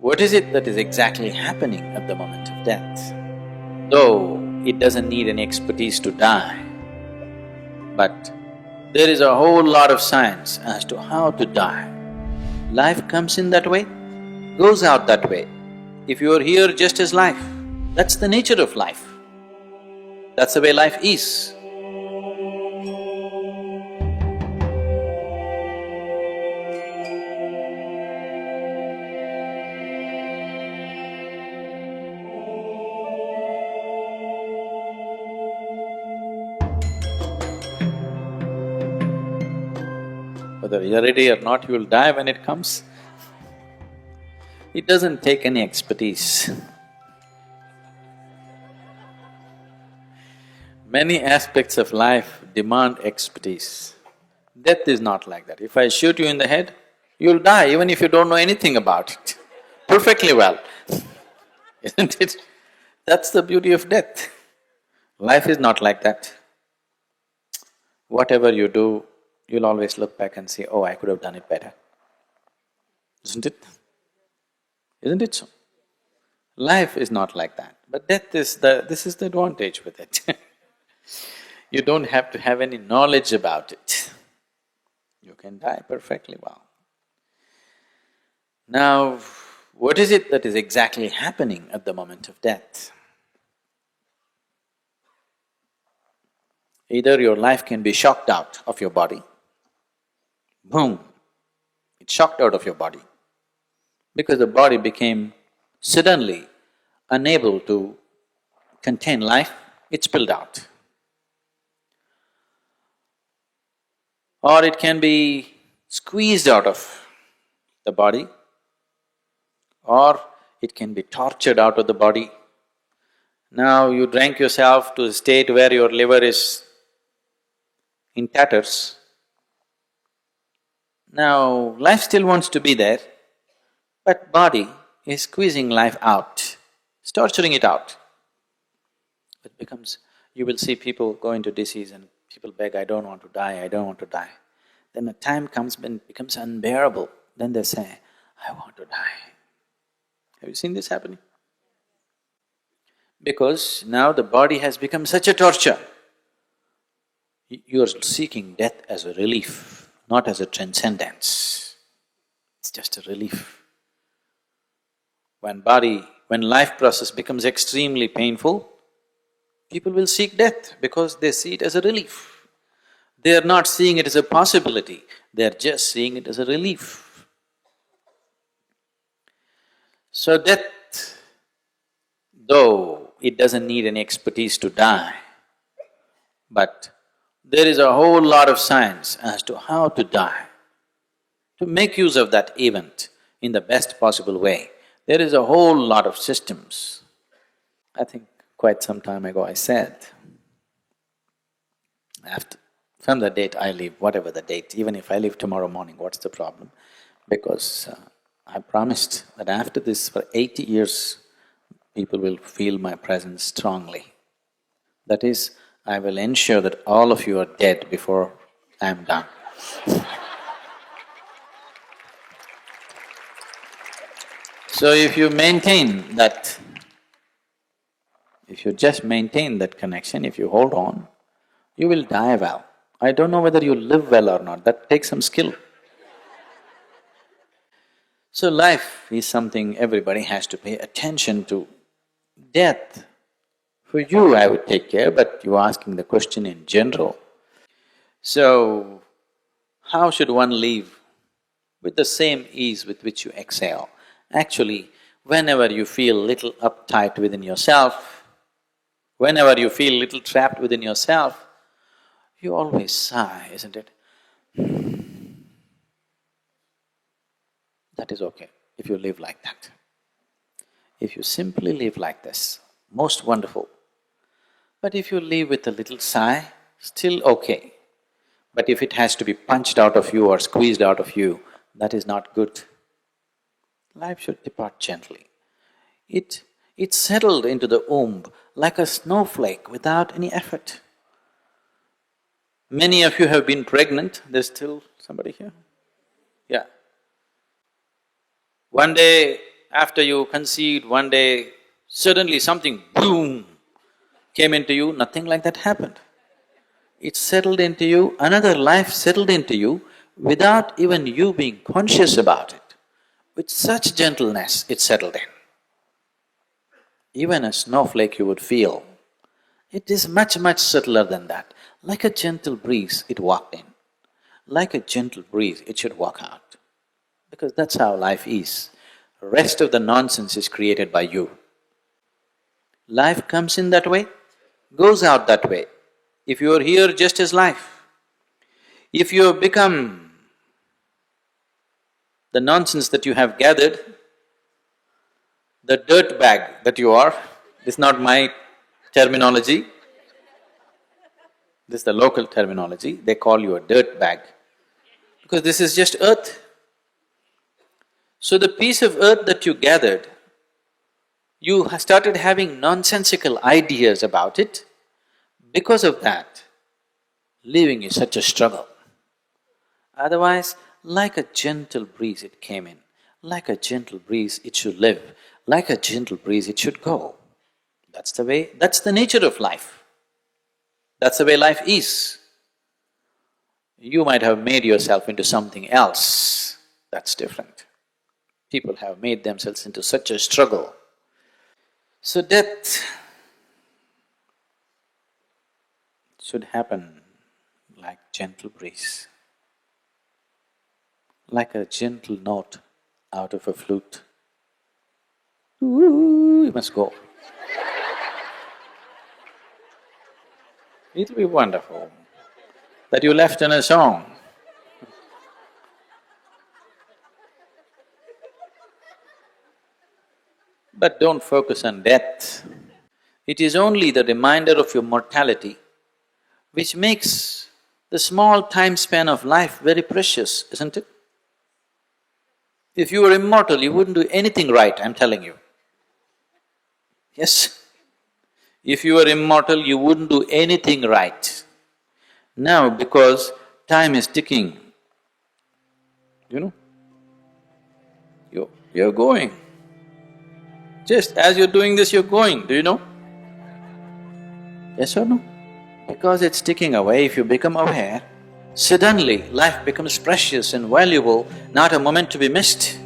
What is it that is exactly happening at the moment of death? Though it doesn't need any expertise to die, but there is a whole lot of science as to how to die. Life comes in that way, goes out that way. If you are here just as life, that's the nature of life. That's the way life is. Whether you're ready or not, you will die when it comes. It doesn't take any expertise. Many aspects of life demand expertise. Death is not like that. If I shoot you in the head, you'll die even if you don't know anything about it, perfectly well, isn't it? That's the beauty of death. Life is not like that. Whatever you do, you'll always look back and say, oh, I could have done it better. Isn't it? Isn't it so? Life is not like that, but death is this is the advantage with it. You don't have to have any knowledge about it. You can die perfectly well. Now, what is it that is exactly happening at the moment of death? Either your life can be shocked out of your body, boom, it's shocked out of your body, because the body became suddenly unable to contain life, it spilled out. Or it can be squeezed out of the body, or it can be tortured out of the body. Now you drank yourself to a state where your liver is in tatters. Now life still wants to be there, but body is squeezing life out, it's torturing it out. It becomes… you will see people go into disease and people beg, I don't want to die, I don't want to die. Then a time comes when it becomes unbearable, then they say, I want to die. Have you seen this happening? Because now the body has become such a torture. You are seeking death as a relief, not as a transcendence. It's just a relief. When life process becomes extremely painful, people will seek death because they see it as a relief. They are not seeing it as a possibility, they are just seeing it as a relief. So death, though it doesn't need any expertise to die, but there is a whole lot of science as to how to die. To make use of that event in the best possible way, there is a whole lot of systems. I think quite some time ago I said, from the date I leave, whatever the date, even if I leave tomorrow morning, what's the problem? Because I promised that after this, for 80 years, people will feel my presence strongly. That is, I will ensure that all of you are dead before I am done. So if you maintain that, if you just maintain that connection, if you hold on, you will die well. I don't know whether you live well or not, that takes some skill. So life is something everybody has to pay attention to. Death, for you I would take care, but you're asking the question in general. So, how should one live? With the same ease with which you exhale. Actually, whenever you feel little uptight within yourself, whenever you feel little trapped within yourself, you always sigh, isn't it? That is okay, if you live like that. If you simply live like this, most wonderful. But if you live with a little sigh, still okay. But if it has to be punched out of you or squeezed out of you, that is not good. Life should depart gently. It settled into the womb like a snowflake without any effort. Many of you have been pregnant, there's still somebody here? Yeah. One day After you conceived, one day, suddenly something boom came into you, nothing like that happened. It settled into you, another life settled into you without even you being conscious about it. With such gentleness, it settled in. Even a snowflake you would feel, it is much, much subtler than that. Like a gentle breeze, it walked in. Like a gentle breeze, it should walk out. Because that's how life is. The rest of the nonsense is created by you. Life comes in that way, goes out that way. If you are here just as life, if you have become the nonsense that you have gathered, the dirt bag that you are, this is not my terminology, this is the local terminology, they call you a dirt bag, because this is just earth. So the piece of earth that you gathered, you started having nonsensical ideas about it. Because of that, living is such a struggle. Otherwise, like a gentle breeze it came in, like a gentle breeze it should live, like a gentle breeze it should go. That's the way… that's the nature of life. That's the way life is. You might have made yourself into something else, that's different. People have made themselves into such a struggle. So death should happen like gentle breeze, like a gentle note out of a flute. Ooh, you must go. It'll be wonderful that you left in a song. But don't focus on death. It is only the reminder of your mortality which makes the small time span of life very precious, isn't it? If you were immortal, you wouldn't do anything right, I'm telling you. Yes. If you were immortal, you wouldn't do anything right. Now, because time is ticking, you're going. Just as you're doing this, you're going, do you know? Yes or no? Because it's ticking away, if you become aware, suddenly life becomes precious and valuable, not a moment to be missed.